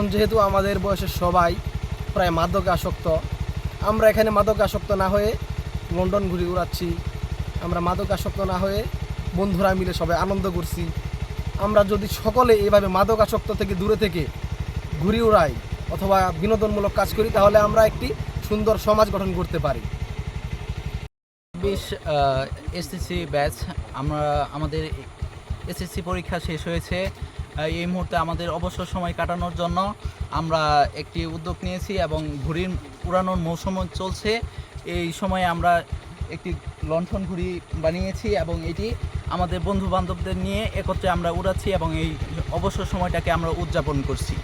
এখন যেহেতু আমাদের বয়সের সবাই প্রায় মাদকে আসক্ত, আমরা এখানে মাদকে আসক্ত না হয়ে লন্ডন ঘুরে উড়াচ্ছি। আমরা মাদক আসক্ত না হয়ে বন্ধুরা মিলে সবাই আনন্দ করছি। আমরা যদি সকলে এইভাবে মাদক আসক্ত থেকে দূরে থেকে ঘুরে উড়াই অথবা বিনোদনমূলক কাজ করি, তাহলে আমরা একটি সুন্দর সমাজ গঠন করতে পারি। 20 এসএসসি ব্যাচ, আমাদের এসএসসি পরীক্ষা শেষ হয়েছে। এই মুহূর্তে আমাদের অবসর সময় কাটানোর জন্য আমরা একটি উদ্যোগ নিয়েছি এবং ঘুড়ি উড়ানোর মৌসুম চলছে। এই সময়ে আমরা একটি লণ্ঠন ঘুড়ি বানিয়েছি এবং এটি আমাদের বন্ধু বান্ধবদের নিয়ে একত্রে আমরা উড়াচ্ছি এবং এই অবসর সময়টাকে আমরা উদযাপন করছি।